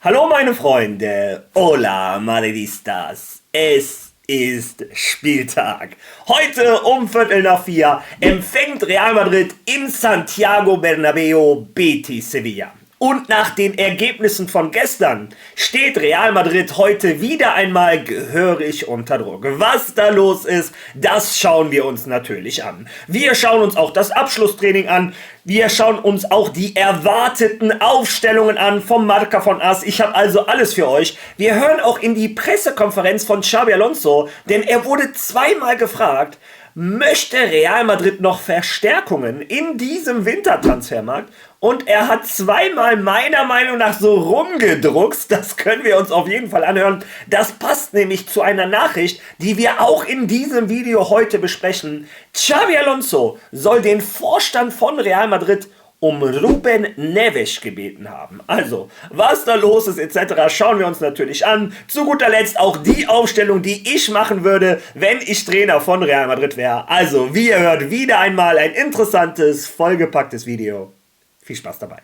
Hallo meine Freunde, hola Madridistas, es ist Spieltag. Heute um Viertel nach 4 empfängt Real Madrid im Santiago Bernabéu Betis Sevilla. Und nach den Ergebnissen von gestern steht Real Madrid heute wieder einmal gehörig unter Druck. Was da los ist, das schauen wir uns natürlich an. Wir schauen uns auch das Abschlusstraining an. Wir schauen uns auch die erwarteten Aufstellungen an vom Marca von As. Ich habe also alles für euch. Wir hören auch in die Pressekonferenz von Xabi Alonso, denn er wurde zweimal gefragt, möchte Real Madrid noch Verstärkungen in diesem Wintertransfermarkt? Und er hat zweimal meiner Meinung nach so rumgedruckst, das können wir uns auf jeden Fall anhören. Das passt nämlich zu einer Nachricht, die wir auch in diesem Video heute besprechen. Xabi Alonso soll den Vorstand von Real Madrid um Ruben Neves gebeten haben. Also, was da los ist etc. schauen wir uns natürlich an. Zu guter Letzt auch die Aufstellung, die ich machen würde, wenn ich Trainer von Real Madrid wäre. Also, wie ihr hört, wieder einmal ein interessantes, vollgepacktes Video. Viel Spaß dabei.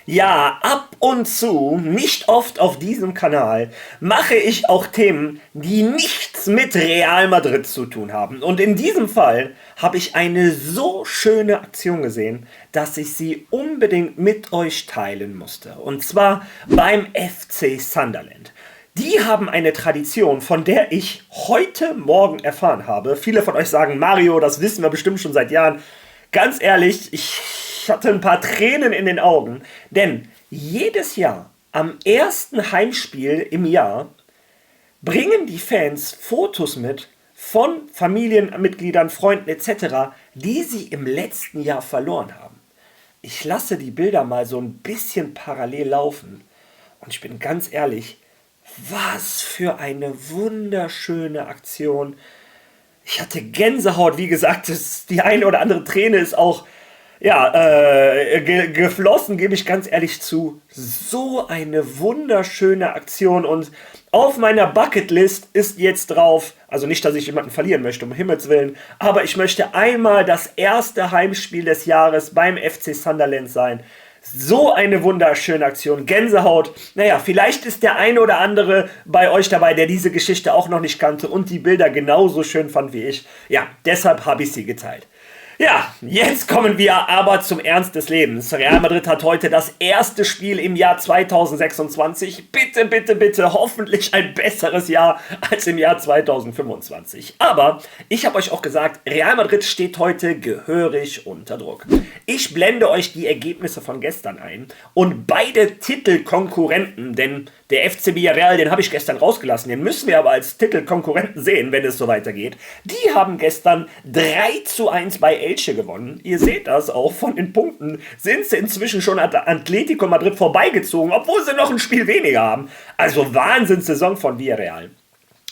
Ja, ab und zu, nicht oft auf diesem Kanal, mache ich auch Themen, die nichts mit Real Madrid zu tun haben. Und in diesem Fall habe ich eine so schöne Aktion gesehen, dass ich sie unbedingt mit euch teilen musste. Und zwar beim FC Sunderland. Die haben eine Tradition, von der ich heute Morgen erfahren habe. Viele von euch sagen, Mario, das wissen wir bestimmt schon seit Jahren. Ganz ehrlich, ich hatte ein paar Tränen in den Augen, denn jedes Jahr am ersten Heimspiel im Jahr bringen die Fans Fotos mit von Familienmitgliedern, Freunden etc., die sie im letzten Jahr verloren haben. Ich lasse die Bilder mal so ein bisschen parallel laufen und ich bin ganz ehrlich, was für eine wunderschöne Aktion. Ich hatte Gänsehaut, wie gesagt, die eine oder andere Träne ist auch geflossen, gebe ich ganz ehrlich zu. So eine wunderschöne Aktion und auf meiner Bucketlist ist jetzt drauf, also nicht, dass ich jemanden verlieren möchte, um Himmels Willen, aber ich möchte einmal das erste Heimspiel des Jahres beim FC Sunderland sein. So eine wunderschöne Aktion, Gänsehaut. Naja, vielleicht ist der eine oder andere bei euch dabei, der diese Geschichte auch noch nicht kannte und die Bilder genauso schön fand wie ich. Ja, deshalb habe ich sie geteilt. Ja, jetzt kommen wir aber zum Ernst des Lebens. Real Madrid hat heute das erste Spiel im Jahr 2026. Bitte, bitte, bitte, hoffentlich ein besseres Jahr als im Jahr 2025. Aber ich habe euch auch gesagt, Real Madrid steht heute gehörig unter Druck. Ich blende euch die Ergebnisse von gestern ein und beide Titelkonkurrenten, denn der FC Villarreal, den habe ich gestern rausgelassen, den müssen wir aber als Titelkonkurrenten sehen, wenn es so weitergeht. Die haben gestern 3:1 bei Elche gewonnen. Ihr seht das auch, von den Punkten sind sie inzwischen schon an Atletico Madrid vorbeigezogen, obwohl sie noch ein Spiel weniger haben. Also Wahnsinnssaison von Villarreal.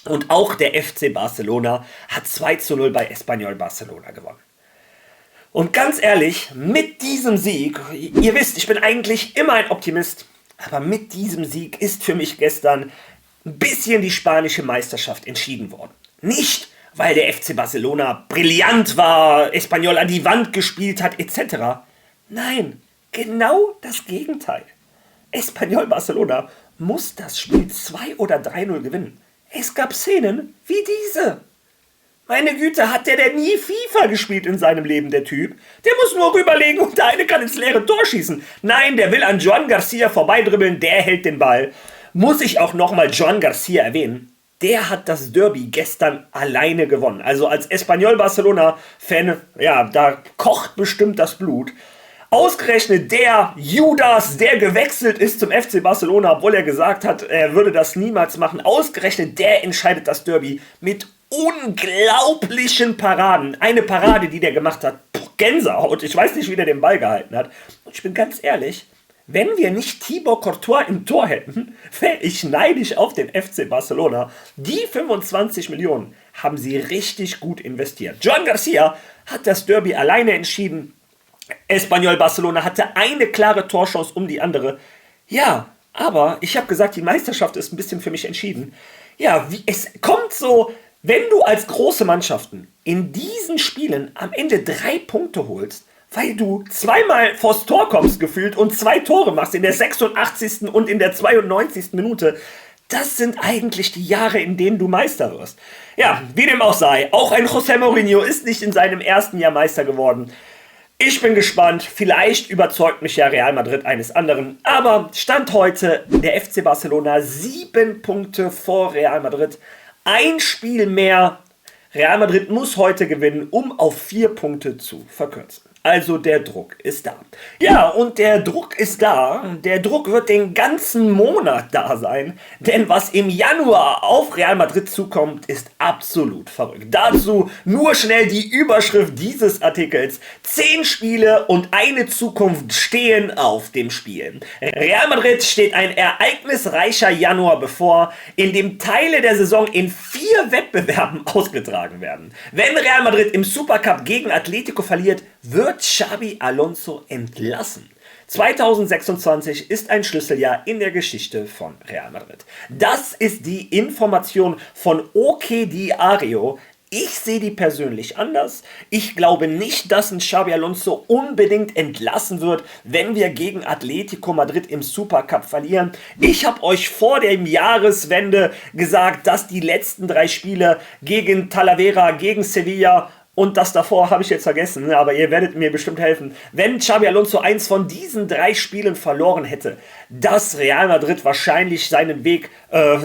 Und auch der FC Barcelona hat 2:0 bei Espanyol Barcelona gewonnen. Und ganz ehrlich, mit diesem Sieg, ihr wisst, ich bin eigentlich immer ein Optimist, aber mit diesem Sieg ist für mich gestern ein bisschen die spanische Meisterschaft entschieden worden. Nicht, weil der FC Barcelona brillant war, Espanyol an die Wand gespielt hat, etc. Nein, genau das Gegenteil. Espanyol Barcelona muss das Spiel 2 oder 3:0 gewinnen. Es gab Szenen wie diese. Meine Güte, hat der denn nie FIFA gespielt in seinem Leben, der Typ? Der muss nur rüberlegen und der eine kann ins leere Tor schießen. Nein, der will an Joan Garcia vorbeidribbeln, der hält den Ball. Muss ich auch nochmal Joan Garcia erwähnen? Der hat das Derby gestern alleine gewonnen. Also als Espanyol Barcelona-Fan, ja, da kocht bestimmt das Blut. Ausgerechnet der Judas, der gewechselt ist zum FC Barcelona, obwohl er gesagt hat, er würde das niemals machen. Ausgerechnet der entscheidet das Derby mit unglaublichen Paraden. Eine Parade, die der gemacht hat, Gänsehaut. Ich weiß nicht, wie der den Ball gehalten hat. Und ich bin ganz ehrlich, wenn wir nicht Thibaut Courtois im Tor hätten, wäre ich neidisch auf den FC Barcelona. Die 25 Millionen haben sie richtig gut investiert. Joan Garcia hat das Derby alleine entschieden. Espanyol Barcelona hatte eine klare Torchance um die andere. Ja, aber ich habe gesagt, die Meisterschaft ist ein bisschen für mich entschieden. Ja, es kommt so Wenn du als große Mannschaften in diesen Spielen am Ende 3 Punkte holst, weil du zweimal vors Tor kommst gefühlt und 2 Tore machst in der 86. und in der 92. Minute, das sind eigentlich die Jahre, in denen du Meister wirst. Ja, wie dem auch sei, auch ein José Mourinho ist nicht in seinem ersten Jahr Meister geworden. Ich bin gespannt, vielleicht überzeugt mich ja Real Madrid eines anderen, aber Stand heute der FC Barcelona 7 Punkte vor Real Madrid, ein Spiel mehr. Real Madrid muss heute gewinnen, um auf 4 Punkte zu verkürzen. Also der Druck ist da. Ja, und der Druck ist da. Der Druck wird den ganzen Monat da sein. Denn was im Januar auf Real Madrid zukommt, ist absolut verrückt. Dazu nur schnell die Überschrift dieses Artikels. 10 Spiele und eine Zukunft stehen auf dem Spiel. Real Madrid steht ein ereignisreicher Januar bevor, in dem Teile der Saison in 4 Wettbewerben ausgetragen werden. Wenn Real Madrid im Supercup gegen Atletico verliert, wird Xabi Alonso entlassen. 2026 ist ein Schlüsseljahr in der Geschichte von Real Madrid. Das ist die Information von OK Diario. Ich sehe die persönlich anders. Ich glaube nicht, dass ein Xabi Alonso unbedingt entlassen wird, wenn wir gegen Atletico Madrid im Supercup verlieren. Ich habe euch vor der Jahreswende gesagt, dass die letzten 3 Spiele gegen Talavera, gegen Sevilla und das davor habe ich jetzt vergessen, aber ihr werdet mir bestimmt helfen. Wenn Xabi Alonso eins von diesen 3 Spielen verloren hätte, dass Real Madrid wahrscheinlich seinen Weg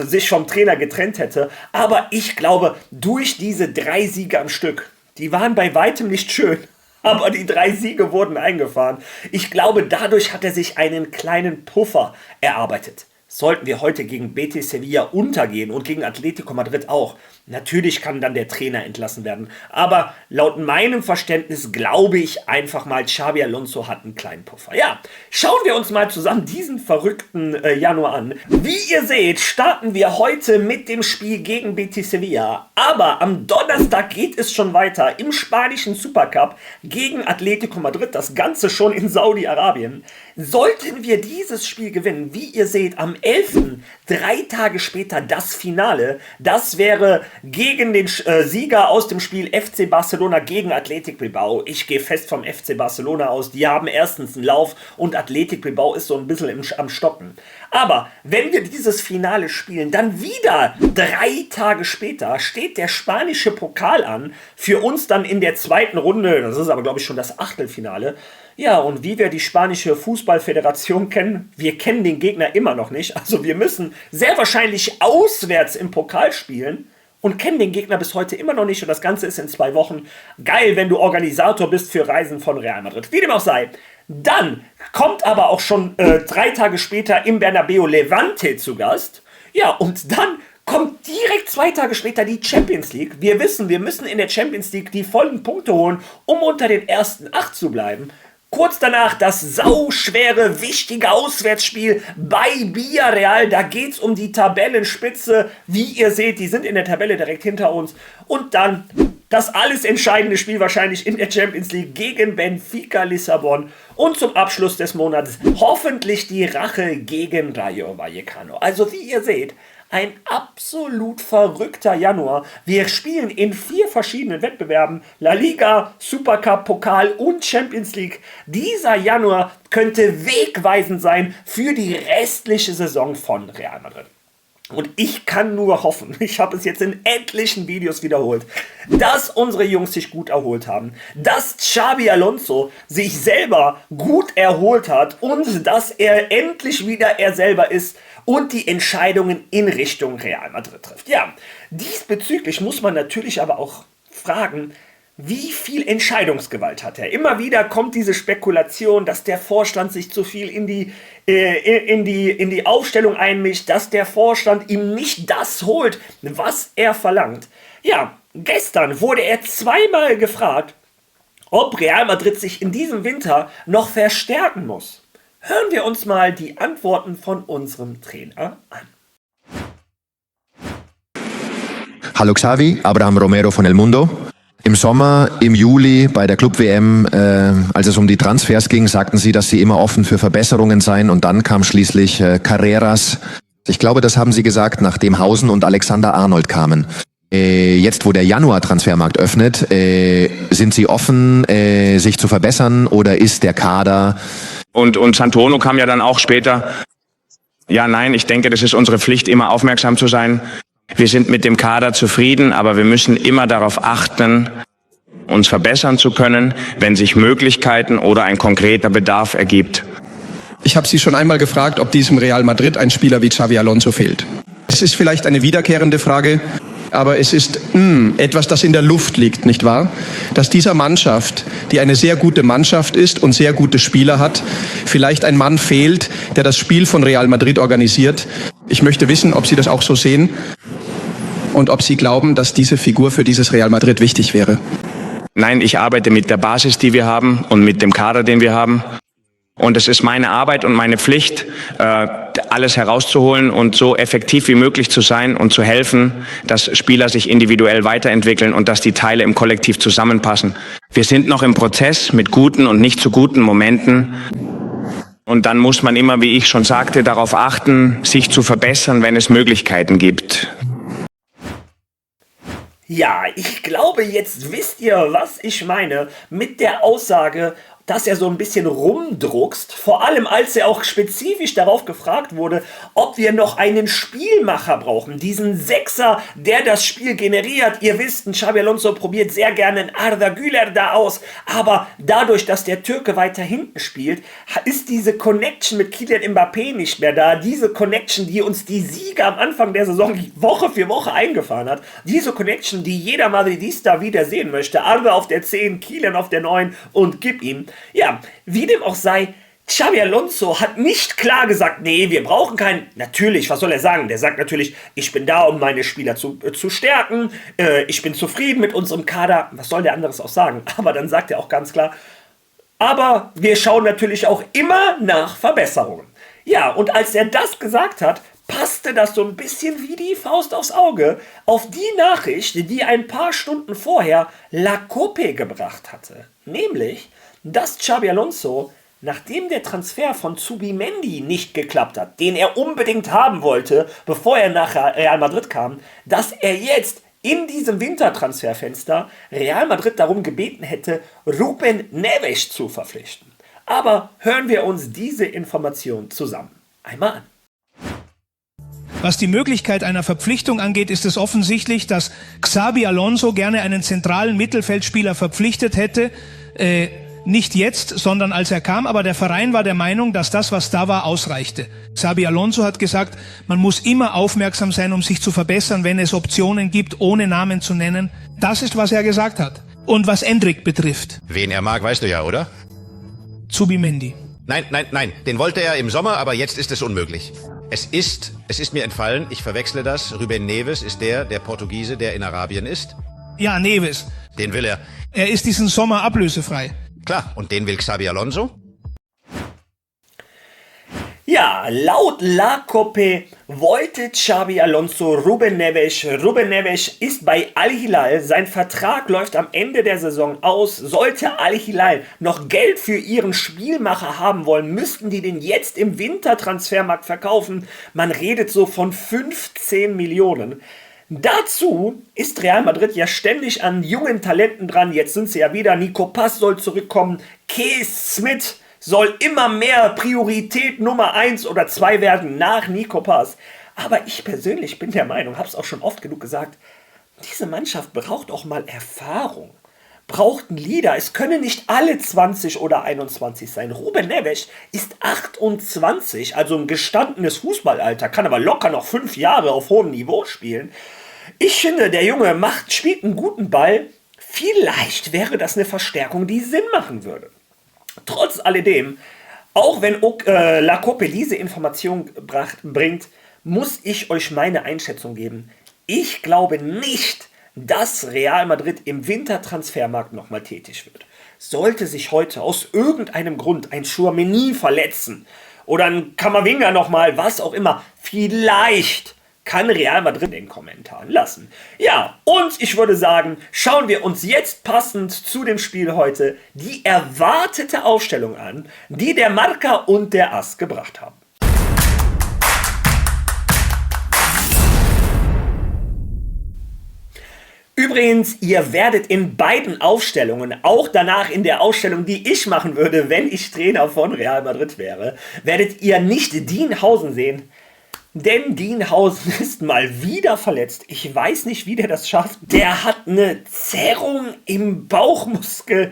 sich vom Trainer getrennt hätte. Aber ich glaube, durch diese 3 Siege am Stück, die waren bei weitem nicht schön, aber die 3 Siege wurden eingefahren. Ich glaube, dadurch hat er sich einen kleinen Puffer erarbeitet. Sollten wir heute gegen Betis Sevilla untergehen und gegen Atletico Madrid auch, natürlich kann dann der Trainer entlassen werden. Aber laut meinem Verständnis glaube ich einfach mal, Xabi Alonso hat einen kleinen Puffer. Ja, schauen wir uns mal zusammen diesen verrückten Januar an. Wie ihr seht, starten wir heute mit dem Spiel gegen Betis Sevilla. Aber am Donnerstag geht es schon weiter im spanischen Supercup gegen Atletico Madrid. Das Ganze schon in Saudi-Arabien. Sollten wir dieses Spiel gewinnen, wie ihr seht, am 11., 3 Tage später das Finale, das wäre gegen den Sieger aus dem Spiel FC Barcelona gegen Athletic Bilbao. Ich gehe fest vom FC Barcelona aus, die haben erstens einen Lauf und Athletic Bilbao ist so ein bisschen am Stocken. Aber wenn wir dieses Finale spielen, dann wieder 3 Tage später steht der spanische Pokal an, für uns dann in der 2. Runde, das ist aber glaube ich schon das Achtelfinale. Ja, und wie wir die spanische Fußballföderation kennen, wir kennen den Gegner immer noch nicht. Also wir müssen sehr wahrscheinlich auswärts im Pokal spielen und kennen den Gegner bis heute immer noch nicht. Und das Ganze ist in 2 Wochen. Geil, wenn du Organisator bist für Reisen von Real Madrid. Wie dem auch sei. Dann kommt aber auch schon 3 Tage später im Bernabeu Levante zu Gast. Ja, und dann kommt direkt 2 Tage später die Champions League. Wir wissen, wir müssen in der Champions League die vollen Punkte holen, um unter den ersten 8 zu bleiben. Kurz danach das sauschwere, wichtige Auswärtsspiel bei Villarreal. Da geht es um die Tabellenspitze. Wie ihr seht, die sind in der Tabelle direkt hinter uns. Und dann das alles entscheidende Spiel wahrscheinlich in der Champions League gegen Benfica Lissabon. Und zum Abschluss des Monats hoffentlich die Rache gegen Rayo Vallecano. Also wie ihr seht, ein absolut verrückter Januar. Wir spielen in 4 verschiedenen Wettbewerben. La Liga, Supercup, Pokal und Champions League. Dieser Januar könnte wegweisend sein für die restliche Saison von Real Madrid. Und ich kann nur hoffen, ich habe es jetzt in etlichen Videos wiederholt, dass unsere Jungs sich gut erholt haben, dass Xabi Alonso sich selber gut erholt hat und dass er endlich wieder er selber ist und die Entscheidungen in Richtung Real Madrid trifft. Ja, diesbezüglich muss man natürlich aber auch fragen, wie viel Entscheidungsgewalt hat er? Immer wieder kommt diese Spekulation, dass der Vorstand sich zu viel in die Aufstellung einmischt, dass der Vorstand ihm nicht das holt, was er verlangt. Ja, gestern wurde er zweimal gefragt, ob Real Madrid sich in diesem Winter noch verstärken muss. Hören wir uns mal die Antworten von unserem Trainer an. Hallo Xavi, Abraham Romero von El Mundo. Im Sommer, im Juli bei der Club-WM, als es um die Transfers ging, sagten Sie, dass Sie immer offen für Verbesserungen seien und dann kam schließlich Carreras. Ich glaube, das haben Sie gesagt, nachdem Hausen und Alexander Arnold kamen. Jetzt, wo der Januar-Transfermarkt öffnet, sind Sie offen, sich zu verbessern, oder ist der Kader... Und Santoro kam ja dann auch später. Ja, nein, ich denke, das ist unsere Pflicht, immer aufmerksam zu sein. Wir sind mit dem Kader zufrieden, aber wir müssen immer darauf achten, uns verbessern zu können, wenn sich Möglichkeiten oder ein konkreter Bedarf ergibt. Ich habe Sie schon einmal gefragt, ob diesem Real Madrid ein Spieler wie Xabi Alonso fehlt. Es ist vielleicht eine wiederkehrende Frage, aber es ist etwas, das in der Luft liegt, nicht wahr? Dass dieser Mannschaft, die eine sehr gute Mannschaft ist und sehr gute Spieler hat, vielleicht ein Mann fehlt, der das Spiel von Real Madrid organisiert. Ich möchte wissen, ob Sie das auch so sehen und ob Sie glauben, dass diese Figur für dieses Real Madrid wichtig wäre. Nein, ich arbeite mit der Basis, die wir haben, und mit dem Kader, den wir haben. Und es ist meine Arbeit und meine Pflicht, alles herauszuholen und so effektiv wie möglich zu sein und zu helfen, dass Spieler sich individuell weiterentwickeln und dass die Teile im Kollektiv zusammenpassen. Wir sind noch im Prozess mit guten und nicht so guten Momenten. Und dann muss man immer, wie ich schon sagte, darauf achten, sich zu verbessern, wenn es Möglichkeiten gibt. Ja, ich glaube, jetzt wisst ihr, was ich meine mit der Aussage, dass er so ein bisschen rumdruckst, vor allem als er auch spezifisch darauf gefragt wurde, ob wir noch einen Spielmacher brauchen, diesen Sechser, der das Spiel generiert. Ihr wisst, Xabi Alonso probiert sehr gerne einen Arda Güler da aus, aber dadurch, dass der Türke weiter hinten spielt, ist diese Connection mit Kylian Mbappé nicht mehr da. Diese Connection, die uns die Sieger am Anfang der Saison Woche für Woche eingefahren hat. Diese Connection, die jeder Madridista wieder sehen möchte. Arda auf der 10, Kylian auf der 9 und gib ihm. Ja, wie dem auch sei, Xabi Alonso hat nicht klar gesagt, nee, wir brauchen keinen. Natürlich, was soll er sagen? Der sagt natürlich, ich bin da, um meine Spieler zu stärken. Ich bin zufrieden mit unserem Kader. Was soll der anderes auch sagen? Aber dann sagt er auch ganz klar, aber wir schauen natürlich auch immer nach Verbesserungen. Ja, und als er das gesagt hat, passte das so ein bisschen wie die Faust aufs Auge auf die Nachricht, die ein paar Stunden vorher La Cope gebracht hatte. Nämlich, dass Xabi Alonso, nachdem der Transfer von Zubimendi nicht geklappt hat, den er unbedingt haben wollte, bevor er nach Real Madrid kam, dass er jetzt in diesem Wintertransferfenster Real Madrid darum gebeten hätte, Ruben Neves zu verpflichten. Aber hören wir uns diese Information zusammen einmal an. Was die Möglichkeit einer Verpflichtung angeht, ist es offensichtlich, dass Xabi Alonso gerne einen zentralen Mittelfeldspieler verpflichtet hätte, nicht jetzt, sondern als er kam, aber der Verein war der Meinung, dass das, was da war, ausreichte. Xabi Alonso hat gesagt, man muss immer aufmerksam sein, um sich zu verbessern, wenn es Optionen gibt, ohne Namen zu nennen. Das ist, was er gesagt hat. Und was Endrick betrifft. Wen er mag, weißt du ja, oder? Zubimendi. Nein, den wollte er im Sommer, aber jetzt ist es unmöglich. Es ist mir entfallen, ich verwechsle das. Ruben Neves ist der Portugiese, der in Arabien ist. Ja, Neves. Den will er. Er ist diesen Sommer ablösefrei. Klar, und den will Xabi Alonso? Ja, laut La Cope wollte Xabi Alonso Ruben Neves. Ruben Neves ist bei Al-Hilal. Sein Vertrag läuft am Ende der Saison aus. Sollte Al-Hilal noch Geld für ihren Spielmacher haben wollen, müssten die den jetzt im Wintertransfermarkt verkaufen. Man redet so von 15 Millionen. Dazu ist Real Madrid ja ständig an jungen Talenten dran. Jetzt sind sie ja wieder. Nico Paz soll zurückkommen. Kees Smith soll immer mehr Priorität Nummer 1 oder 2 werden nach Nico Paz. Aber ich persönlich bin der Meinung, habe es auch schon oft genug gesagt, diese Mannschaft braucht auch mal Erfahrung. Braucht einen Leader. Es können nicht alle 20 oder 21 sein. Ruben Neves ist 28, also ein gestandenes Fußballalter, kann aber locker noch 5 Jahre auf hohem Niveau spielen. Ich finde, der Junge spielt einen guten Ball. Vielleicht wäre das eine Verstärkung, die Sinn machen würde. Trotz alledem, auch wenn La Cope diese Information bringt, muss ich euch meine Einschätzung geben. Ich glaube nicht, dass Real Madrid im Wintertransfermarkt nochmal tätig wird. Sollte sich heute aus irgendeinem Grund ein Tchouaméni verletzen oder ein Camavinga nochmal, was auch immer, vielleicht kann Real Madrid in den Kommentaren lassen. Ja, und ich würde sagen, schauen wir uns jetzt passend zu dem Spiel heute die erwartete Aufstellung an, die der Marca und der AS gebracht haben. Übrigens, ihr werdet in beiden Aufstellungen, auch danach in der Aufstellung, die ich machen würde, wenn ich Trainer von Real Madrid wäre, werdet ihr nicht Dienhausen sehen. Denn Dienhausen ist mal wieder verletzt. Ich weiß nicht, wie der das schafft. Der hat eine Zerrung im Bauchmuskel.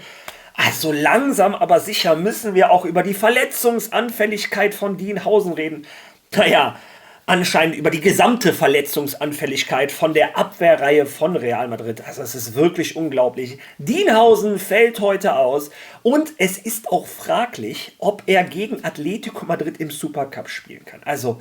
Also langsam, aber sicher müssen wir auch über die Verletzungsanfälligkeit von Dienhausen reden. Naja, anscheinend über die gesamte Verletzungsanfälligkeit von der Abwehrreihe von Real Madrid. Also es ist wirklich unglaublich. Dienhausen fällt heute aus und es ist auch fraglich, ob er gegen Atletico Madrid im Supercup spielen kann. Also,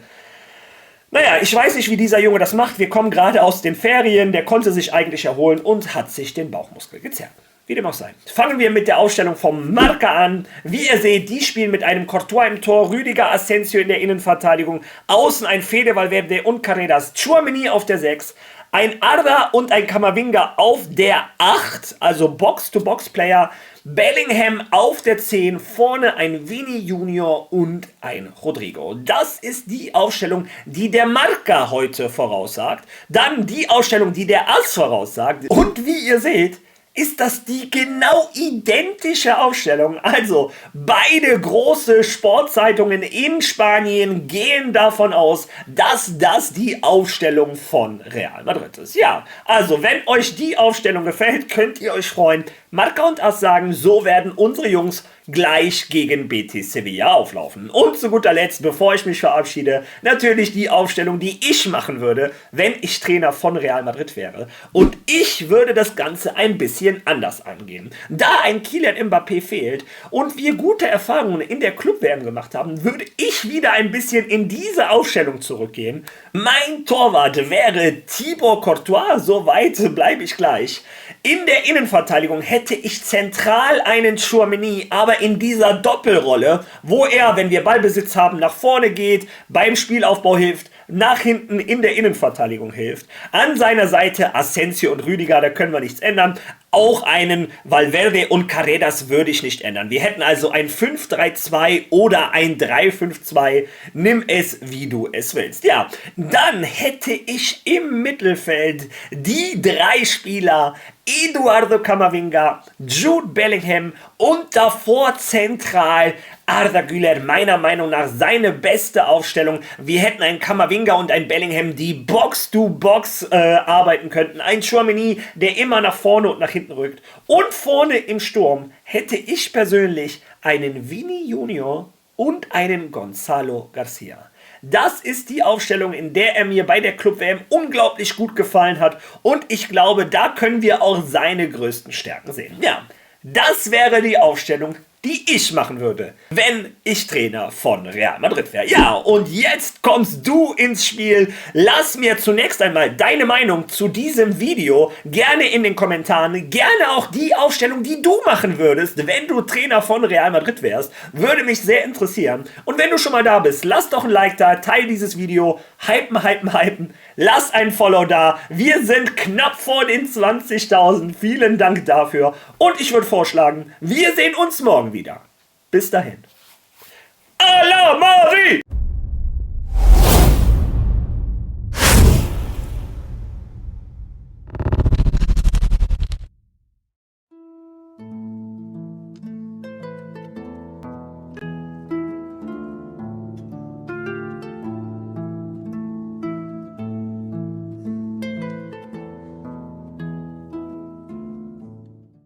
naja, ich weiß nicht, wie dieser Junge das macht. Wir kommen gerade aus den Ferien, der konnte sich eigentlich erholen und hat sich den Bauchmuskel gezerrt. Wie dem auch sei. Fangen wir mit der Aufstellung vom Marca an. Wie ihr seht, die spielen mit einem Courtois im Tor, Rüdiger, Asensio in der Innenverteidigung, außen ein Fede Valverde und Carreras, Tchouaméni auf der 6, ein Arda und ein Camavinga auf der 8, also Box-to-Box-Player, Bellingham auf der 10, vorne ein Vini Junior und ein Rodrigo. Das ist die Aufstellung, die der Marca heute voraussagt. Dann die Aufstellung, die der AS voraussagt. Und wie ihr seht, ist das die genau identische Aufstellung. Also beide große Sportzeitungen in Spanien gehen davon aus, dass das die Aufstellung von Real Madrid ist. Ja, also wenn euch die Aufstellung gefällt, könnt ihr euch freuen. Marca und AS sagen, so werden unsere Jungs gleich gegen Betis Sevilla auflaufen. Und zu guter Letzt, bevor ich mich verabschiede, natürlich die Aufstellung, die ich machen würde, wenn ich Trainer von Real Madrid wäre. Und ich würde das Ganze ein bisschen anders angehen. Da ein Kylian Mbappé fehlt und wir gute Erfahrungen in der Club-WM gemacht haben, würde ich wieder ein bisschen in diese Aufstellung zurückgehen. Mein Torwart wäre Thibaut Courtois, soweit bleibe ich gleich. In der Innenverteidigung hätte ich zentral einen Tchouaméni, aber in dieser Doppelrolle, wo er, wenn wir Ballbesitz haben, nach vorne geht, beim Spielaufbau hilft, nach hinten in der Innenverteidigung hilft. An seiner Seite Asensio und Rüdiger, da können wir nichts ändern. Auch einen Valverde und Carreras würde ich nicht ändern. Wir hätten also ein 5-3-2 oder ein 3-5-2. Nimm es, wie du es willst. Ja, dann hätte ich im Mittelfeld die 3 Spieler Eduardo Camavinga, Jude Bellingham und davor zentral Arda Güler, meiner Meinung nach seine beste Aufstellung. Wir hätten einen Camavinga und einen Bellingham, die Box-to-Box arbeiten könnten. Ein Tchouaméni, der immer nach vorne und nach hinten rückt. Und vorne im Sturm hätte ich persönlich einen Vini Junior und einen Gonzalo Garcia. Das ist die Aufstellung, in der er mir bei der Club-WM unglaublich gut gefallen hat. Und ich glaube, da können wir auch seine größten Stärken sehen. Ja, das wäre die Aufstellung, die ich machen würde, wenn ich Trainer von Real Madrid wäre. Ja, und jetzt kommst du ins Spiel. Lass mir zunächst einmal deine Meinung zu diesem Video gerne in den Kommentaren. Gerne auch die Aufstellung, die du machen würdest, wenn du Trainer von Real Madrid wärst. Würde mich sehr interessieren. Und wenn du schon mal da bist, lass doch ein Like da, teile dieses Video. Hypen, hypen, hypen. Lass ein Follow da. Wir sind knapp vor den 20.000. Vielen Dank dafür. Und ich würde vorschlagen, wir sehen uns morgen wieder. Bis dahin. À la Marie!